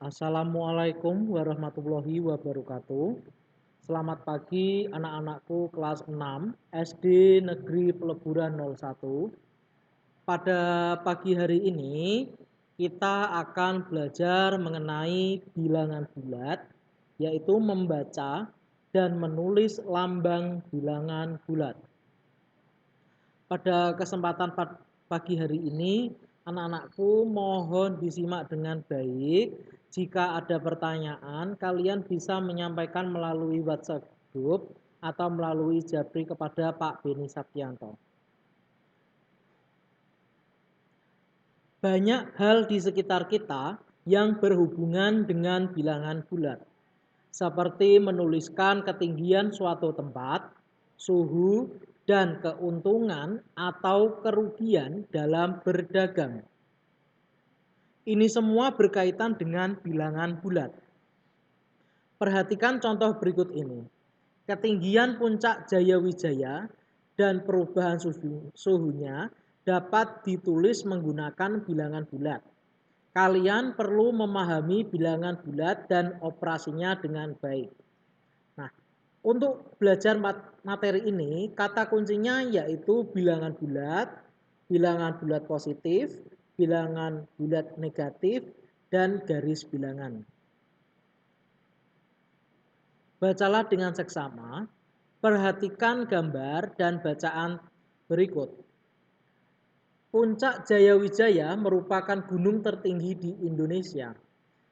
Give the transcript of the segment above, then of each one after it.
Assalamualaikum warahmatullahi wabarakatuh. Selamat pagi anak-anakku kelas 6 SD Negeri Peleburan 01. Pada pagi hari ini kita akan belajar mengenai bilangan bulat, yaitu membaca dan menulis lambang bilangan bulat. Pada kesempatan pagi hari ini, anak-anakku mohon disimak dengan baik. Jika ada pertanyaan, kalian bisa menyampaikan melalui WhatsApp group atau melalui Japri kepada Pak Beni Saptianto. Banyak hal di sekitar kita yang berhubungan dengan bilangan bulat, seperti menuliskan ketinggian suatu tempat, suhu, dan keuntungan atau kerugian dalam berdagang. Ini semua berkaitan dengan bilangan bulat. Perhatikan contoh berikut ini. Ketinggian puncak Jayawijaya dan perubahan suhunya dapat ditulis menggunakan bilangan bulat. Kalian perlu memahami bilangan bulat dan operasinya dengan baik. Nah, untuk belajar materi ini, kata kuncinya yaitu bilangan bulat positif, bilangan bulat negatif, dan garis bilangan. Bacalah dengan seksama, perhatikan gambar dan bacaan berikut. Puncak Jayawijaya merupakan gunung tertinggi di Indonesia.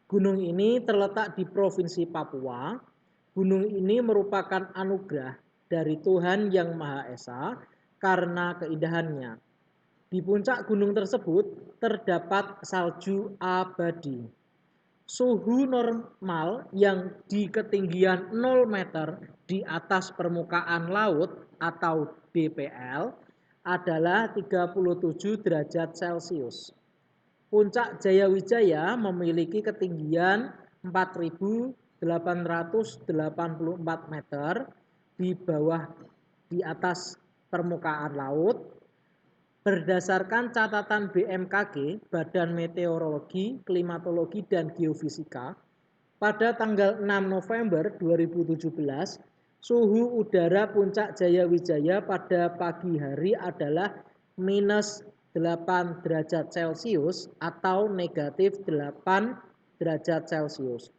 Gunung ini terletak di Provinsi Papua. Gunung ini merupakan anugerah dari Tuhan Yang Maha Esa karena keindahannya. Di puncak gunung tersebut terdapat salju abadi. Suhu normal yang di ketinggian 0 meter di atas permukaan laut atau DPL adalah 37 derajat Celcius. Puncak Jayawijaya memiliki ketinggian 4.884 meter di atas permukaan laut. Berdasarkan catatan BMKG, Badan Meteorologi, Klimatologi, dan Geofisika, pada tanggal 6 November 2017, suhu udara puncak Jayawijaya pada pagi hari adalah minus 8 derajat Celcius atau negatif 8 derajat Celcius.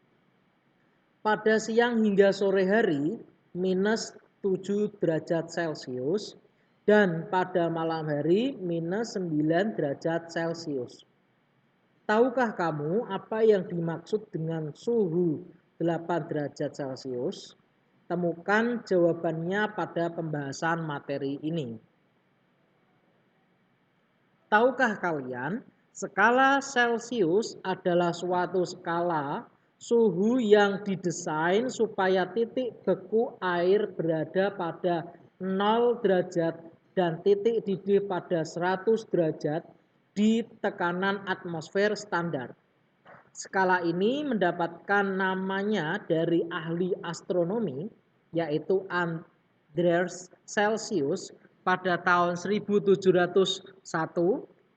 Pada siang hingga sore hari, minus 7 derajat Celcius, dan pada malam hari minus 9 derajat Celcius. Tahukah kamu apa yang dimaksud dengan suhu 8 derajat Celcius? Temukan jawabannya pada pembahasan materi ini. Tahukah kalian, skala Celcius adalah suatu skala suhu yang didesain supaya titik beku air berada pada 0 derajat dan titik didih pada 100 derajat di tekanan atmosfer standar. Skala ini mendapatkan namanya dari ahli astronomi, yaitu Andreas Celsius pada tahun 1701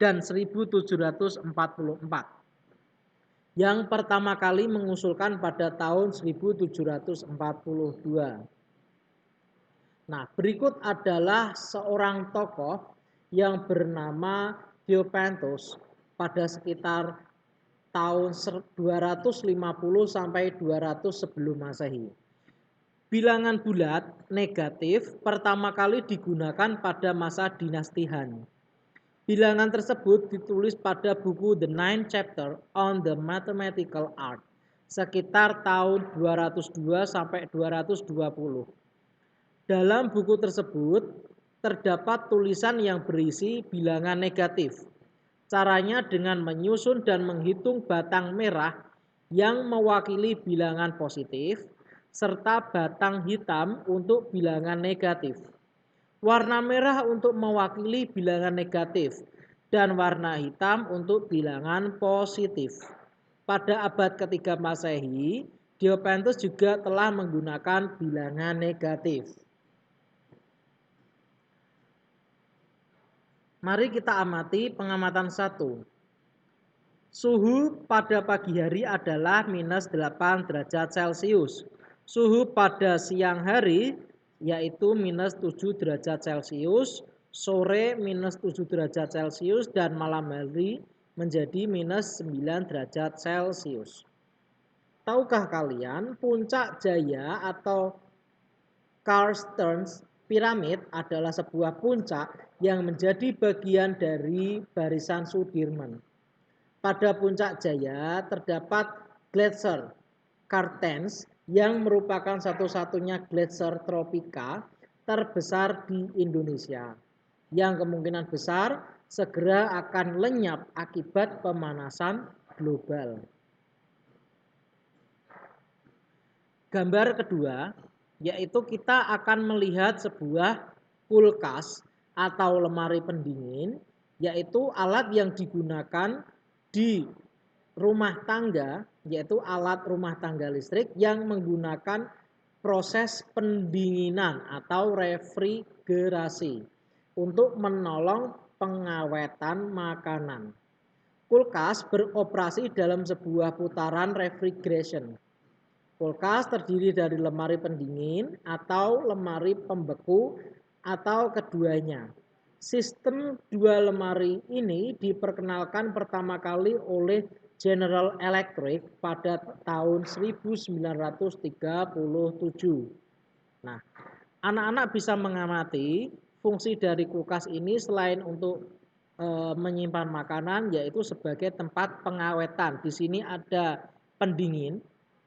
dan 1744. Yang pertama kali mengusulkan pada tahun 1742. Nah, berikut adalah seorang tokoh yang bernama Theophantus pada sekitar tahun 250 sampai 200 sebelum Masehi. Bilangan bulat negatif pertama kali digunakan pada masa dinasti Han. Bilangan tersebut ditulis pada buku The Nine Chapter on the Mathematical Art sekitar tahun 202 sampai 220. Dalam buku tersebut terdapat tulisan yang berisi bilangan negatif. Caranya dengan menyusun dan menghitung batang merah yang mewakili bilangan positif serta batang hitam untuk bilangan negatif. Warna merah untuk mewakili bilangan negatif dan warna hitam untuk bilangan positif. Pada abad ketiga Masehi, Theophantus juga telah menggunakan bilangan negatif. Mari kita amati pengamatan 1. Suhu pada pagi hari adalah minus 8 derajat Celcius. Suhu pada siang hari yaitu minus 7 derajat Celcius, sore minus 7 derajat Celcius, dan malam hari menjadi minus 9 derajat Celcius. Tahukah kalian puncak Jaya atau Carstens Piramid adalah sebuah puncak yang menjadi bagian dari barisan Sudirman. Pada puncak Jaya terdapat gletser Carstens yang merupakan satu-satunya gletser tropika terbesar di Indonesia, yang kemungkinan besar segera akan lenyap akibat pemanasan global. Gambar kedua, yaitu kita akan melihat sebuah kulkas atau lemari pendingin, yaitu alat yang digunakan di rumah tangga, yaitu alat rumah tangga listrik yang menggunakan proses pendinginan atau refrigerasi untuk menolong pengawetan makanan. Kulkas beroperasi dalam sebuah putaran refrigeration. Kulkas terdiri dari lemari pendingin atau lemari pembeku atau keduanya. Sistem dua lemari ini diperkenalkan pertama kali oleh General Electric pada tahun 1937. Nah, anak-anak bisa mengamati fungsi dari kulkas ini selain untuk menyimpan makanan, yaitu sebagai tempat pengawetan. Di sini ada pendingin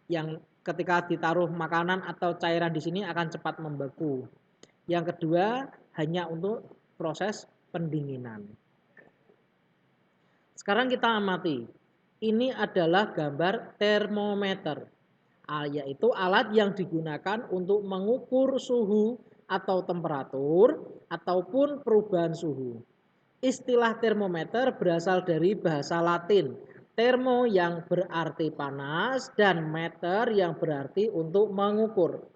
yang ketika ditaruh makanan atau cairan di sini akan cepat membeku. Yang kedua hanya untuk proses pendinginan. Sekarang kita amati. Ini adalah gambar termometer, yaitu alat yang digunakan untuk mengukur suhu atau temperatur ataupun perubahan suhu. Istilah termometer berasal dari bahasa Latin, termo yang berarti panas dan meter yang berarti untuk mengukur.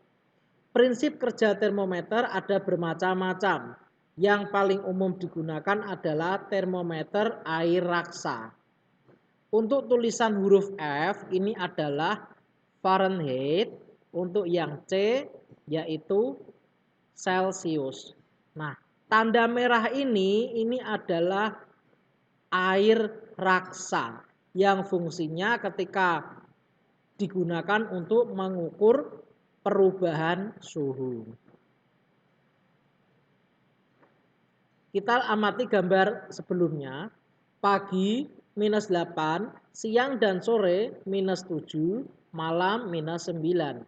Prinsip kerja termometer ada bermacam-macam. Yang paling umum digunakan adalah termometer air raksa. Untuk tulisan huruf F ini adalah Fahrenheit, untuk yang C yaitu Celsius. Nah, tanda merah ini adalah air raksa yang fungsinya ketika digunakan untuk mengukur perubahan suhu. Kita amati gambar sebelumnya. Pagi minus 8, siang dan sore minus 7, malam minus 9.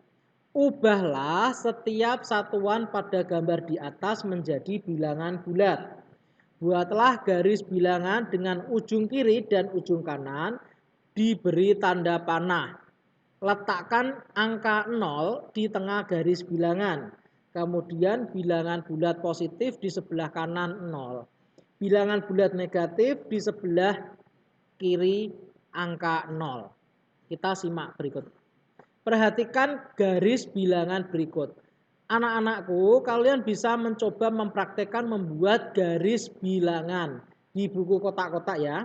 Ubahlah setiap satuan pada gambar di atas menjadi bilangan bulat. Buatlah garis bilangan dengan ujung kiri dan ujung kanan diberi tanda panah. Letakkan angka 0 di tengah garis bilangan. Kemudian bilangan bulat positif di sebelah kanan 0. Bilangan bulat negatif di sebelah kiri angka 0. Kita simak berikut. Perhatikan garis bilangan berikut. Anak-anakku, kalian bisa mencoba mempraktekkan membuat garis bilangan di buku kotak-kotak ya.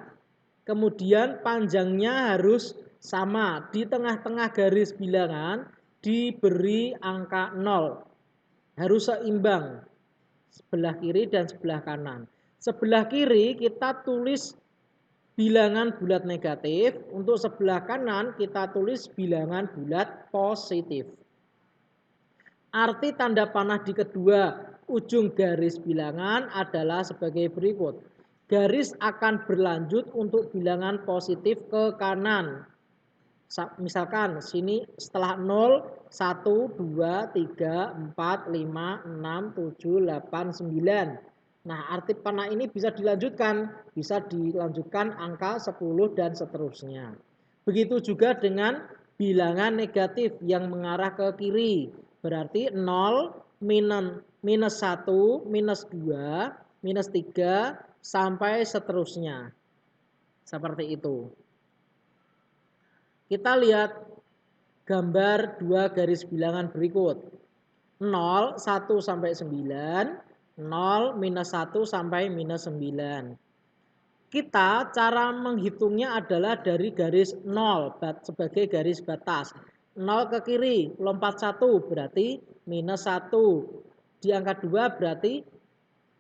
Kemudian panjangnya harus sama. Di tengah-tengah garis bilangan diberi angka 0. Harus seimbang sebelah kiri dan sebelah kanan. Sebelah kiri kita tulis bilangan bulat negatif, untuk sebelah kanan kita tulis bilangan bulat positif. Arti tanda panah di kedua ujung garis bilangan adalah sebagai berikut. Garis akan berlanjut untuk bilangan positif ke kanan. Misalkan sini setelah 0, 1, 2, 3, 4, 5, 6, 7, 8, 9. Nah, arti panah ini bisa dilanjutkan angka 10 dan seterusnya. Begitu juga dengan bilangan negatif yang mengarah ke kiri. Berarti 0, minus 1, minus 2, minus 3, sampai seterusnya. Seperti itu. Kita lihat gambar dua garis bilangan berikut. 0, 1 sampai 9, 0, minus 1 sampai minus 9. cara menghitungnya adalah dari garis 0 sebagai garis batas. 0 ke kiri, lompat 1 berarti minus 1. Di angka 2 berarti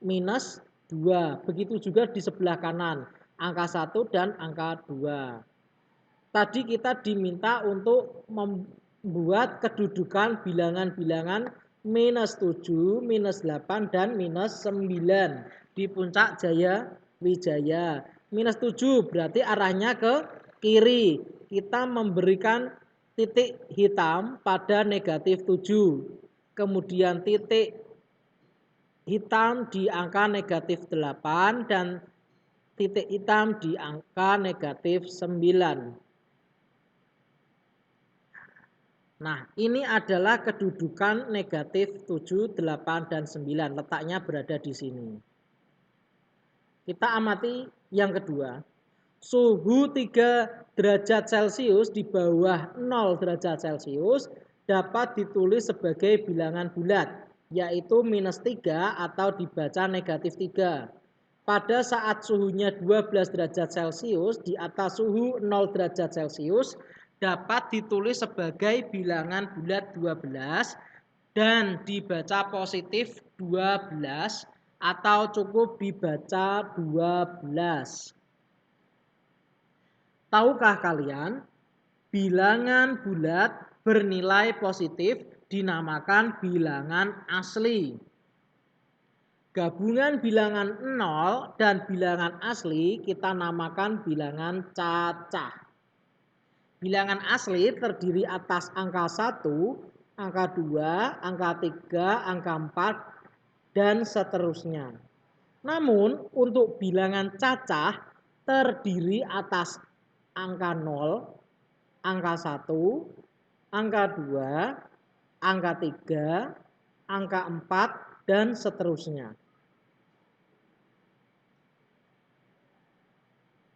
minus 2. Begitu juga di sebelah kanan, angka 1 dan angka 2. Tadi kita diminta untuk membuat kedudukan bilangan-bilangan minus 7, minus 8, dan minus 9 di puncak Jaya Wijaya. Minus 7 berarti arahnya ke kiri. Kita memberikan titik hitam pada negatif 7. Kemudian titik hitam di angka negatif 8 dan titik hitam di angka negatif 9. Nah, ini adalah kedudukan negatif 7, 8, dan 9. Letaknya berada di sini. Kita amati yang kedua. Suhu 3 derajat Celcius di bawah 0 derajat Celcius dapat ditulis sebagai bilangan bulat, yaitu minus 3 atau dibaca negatif 3. Pada saat suhunya 12 derajat Celcius di atas suhu 0 derajat Celcius dapat ditulis sebagai bilangan bulat 12 dan dibaca positif 12 atau cukup dibaca 12. Tahukah kalian, bilangan bulat bernilai positif dinamakan bilangan asli. Gabungan bilangan 0 dan bilangan asli kita namakan bilangan cacah. Bilangan asli terdiri atas angka 1, angka 2, angka 3, angka 4, dan seterusnya. Namun untuk bilangan cacah terdiri atas angka 0, angka 1, angka 2, angka 3, angka 4, dan seterusnya.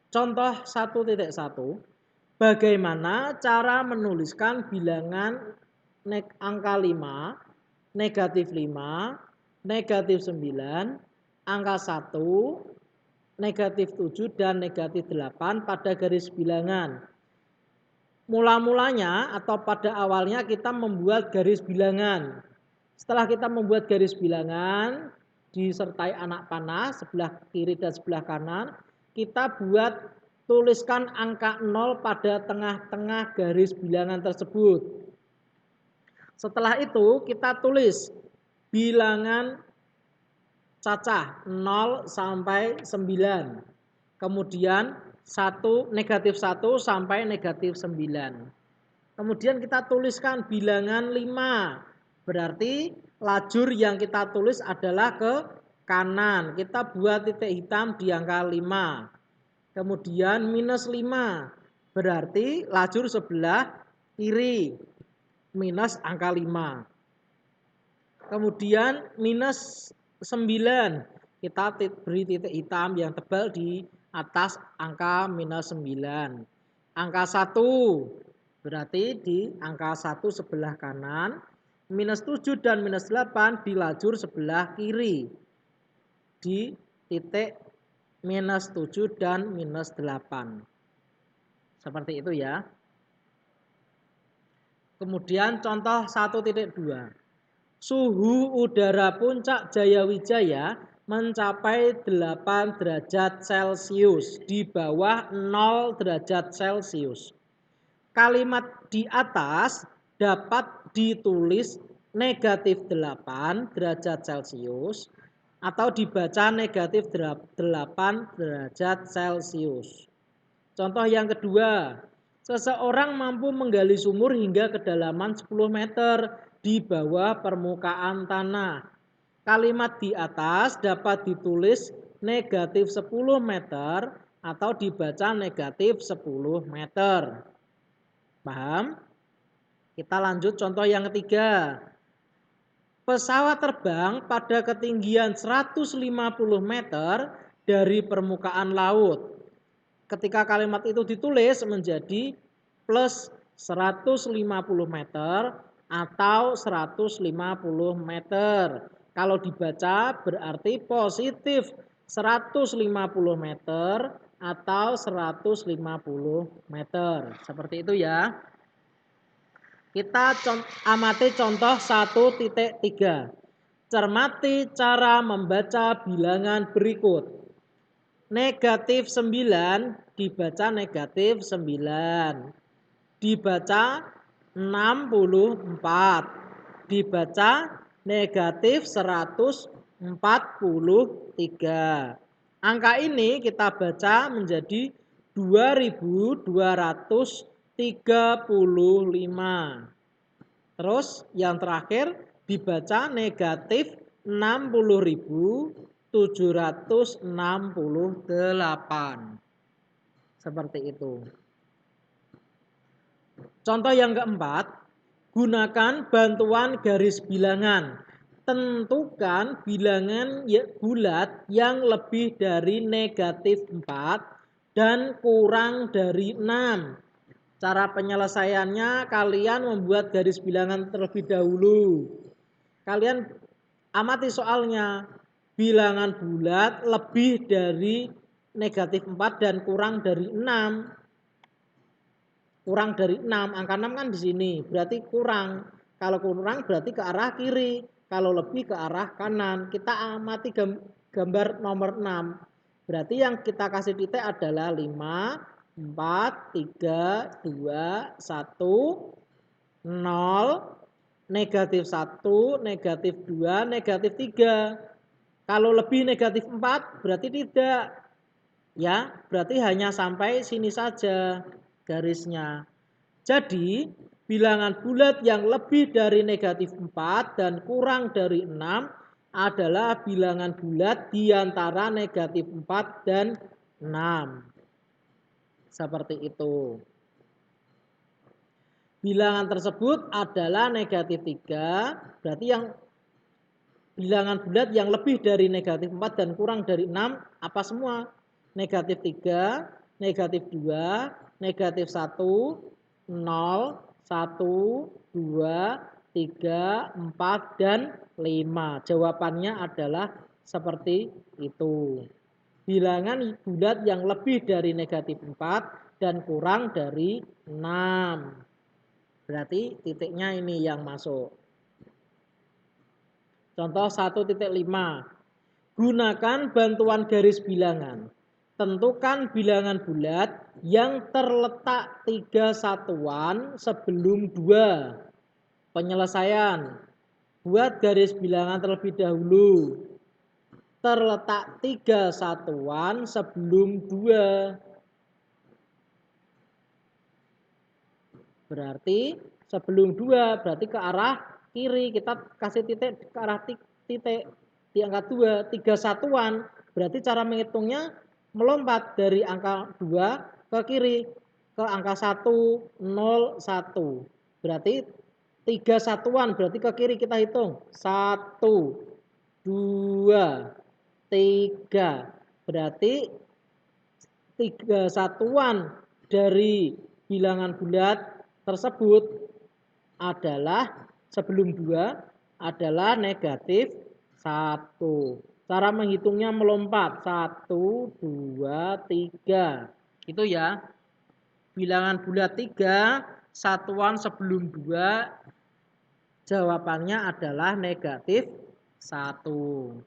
Contoh 1.1. Bagaimana cara menuliskan bilangan angka 5, negatif 5, negatif 9, angka 1, negatif 7, dan negatif 8 pada garis bilangan. Mula-mulanya atau pada awalnya kita membuat garis bilangan. Setelah kita membuat garis bilangan, disertai anak panah sebelah kiri dan sebelah kanan, kita tuliskan angka 0 pada tengah-tengah garis bilangan tersebut. Setelah itu kita tulis bilangan cacah 0 sampai 9. Kemudian negatif 1 sampai negatif 9. Kemudian kita tuliskan bilangan 5. Berarti lajur yang kita tulis adalah ke kanan. Kita buat titik hitam di angka 5. Kemudian minus 5, berarti lajur sebelah kiri, minus angka 5. Kemudian minus 9, kita beri titik hitam yang tebal di atas angka minus 9. Angka 1, berarti di angka 1 sebelah kanan, minus 7 dan minus 8 di lajur sebelah kiri, di titik minus 7 dan minus 8. Seperti itu ya. Kemudian contoh 1.2. Suhu udara puncak Jaya Wijaya mencapai 8 derajat Celcius di bawah 0 derajat Celcius. Kalimat di atas dapat ditulis negatif 8 derajat Celcius atau dibaca negatif 8 derajat Celcius. Contoh yang kedua, seseorang mampu menggali sumur hingga kedalaman 10 meter di bawah permukaan tanah. Kalimat di atas dapat ditulis negatif 10 meter atau dibaca negatif 10 meter. Paham? Kita lanjut contoh yang ketiga. Pesawat terbang pada ketinggian 150 meter dari permukaan laut. Ketika kalimat itu ditulis menjadi plus 150 meter atau 150 meter. Kalau dibaca berarti positif 150 meter atau 150 meter. Seperti itu ya. Kita amati contoh 1.3. Cermati cara membaca bilangan berikut. Negatif 9 dibaca negatif 9. Dibaca 64. Dibaca negatif 143. Angka ini kita baca menjadi 2235. Terus yang terakhir dibaca negatif 60.768. Seperti itu. Contoh yang keempat, gunakan bantuan garis bilangan. Tentukan bilangan bulat yang lebih dari negatif 4 dan kurang dari 6. Cara penyelesaiannya kalian membuat garis bilangan terlebih dahulu. Kalian amati soalnya. Bilangan bulat lebih dari negatif 4 dan kurang dari 6. Kurang dari 6, angka 6 kan di sini, berarti kurang. Kalau kurang berarti ke arah kiri, kalau lebih ke arah kanan. Kita amati gambar nomor 6. Berarti yang kita kasih titik adalah 5, 4, 3, 2, 1, 0, negatif 1, negatif 2, negatif 3. Kalau lebih negatif 4 berarti tidak. Ya, berarti hanya sampai sini saja garisnya. Jadi, bilangan bulat yang lebih dari negatif 4 dan kurang dari 6 adalah bilangan bulat di antara negatif 4 dan 6. Seperti itu. Bilangan tersebut adalah negatif 3, berarti yang bilangan bulat yang lebih dari negatif 4 dan kurang dari 6 apa semua? Negatif 3, negatif 2, negatif 1, 0, 1, 2, 3, 4, dan 5. Jawabannya adalah seperti itu. Bilangan bulat yang lebih dari negatif 4 dan kurang dari 6. Berarti titiknya ini yang masuk. Contoh 1.5. Gunakan bantuan garis bilangan. Tentukan bilangan bulat yang terletak 3 satuan sebelum 2. Penyelesaian. Buat garis bilangan terlebih dahulu. Terletak 3 satuan sebelum 2. Berarti sebelum 2 berarti ke arah kiri. Kita kasih titik ke arah titik di angka 2. 3 satuan berarti cara menghitungnya melompat dari angka 2 ke kiri ke angka 1, 0, 1. Berarti 3 satuan berarti ke kiri kita hitung. 1, 2, 3. Berarti 3 satuan dari bilangan bulat tersebut adalah sebelum 2 adalah negatif 1. Cara menghitungnya melompat 1, 2, 3. Itu ya. Bilangan bulat 3 satuan sebelum 2 jawabannya adalah negatif 1.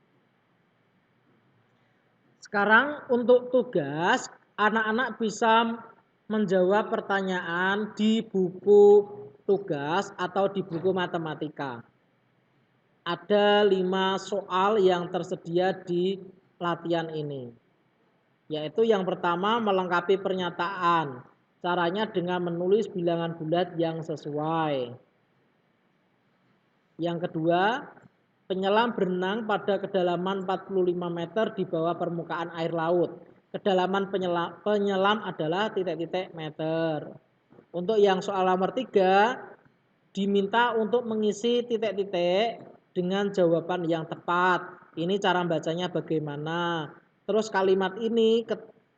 Sekarang untuk tugas, anak-anak bisa menjawab pertanyaan di buku tugas atau di buku matematika. Ada 5 soal yang tersedia di latihan ini. Yaitu yang pertama melengkapi pernyataan. Caranya dengan menulis bilangan bulat yang sesuai. Yang kedua, penyelam berenang pada kedalaman 45 meter di bawah permukaan air laut. Kedalaman penyelam adalah titik-titik meter. Untuk yang soal nomor 3, diminta untuk mengisi titik-titik dengan jawaban yang tepat. Ini cara bacanya bagaimana. Terus kalimat ini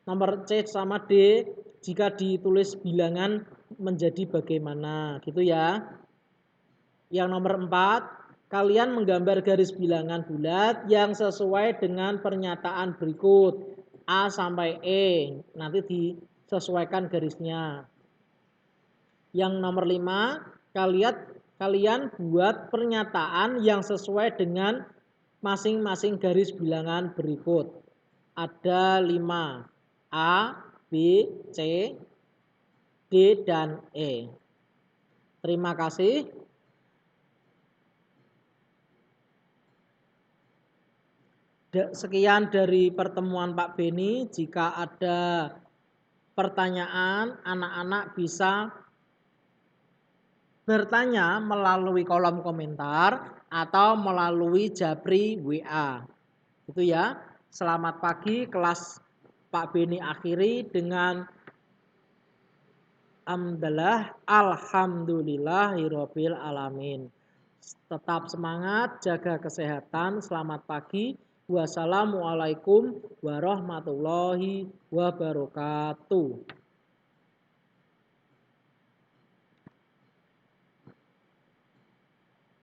nomor C sama D jika ditulis bilangan menjadi bagaimana, gitu ya. Yang nomor 4, kalian menggambar garis bilangan bulat yang sesuai dengan pernyataan berikut. A sampai E. Nanti disesuaikan garisnya. Yang nomor 5, kalian buat pernyataan yang sesuai dengan masing-masing garis bilangan berikut. Ada 5, A, B, C, D, dan E. Terima kasih. Sekian dari pertemuan Pak Beni. Jika ada pertanyaan, anak-anak bisa bertanya melalui kolom komentar atau melalui Japri WA. Itu ya. Selamat pagi, kelas Pak Beni akhiri dengan alhamdulillahirabbil alamin. Tetap semangat, jaga kesehatan, selamat pagi. Wassalamualaikum warahmatullahi wabarakatuh.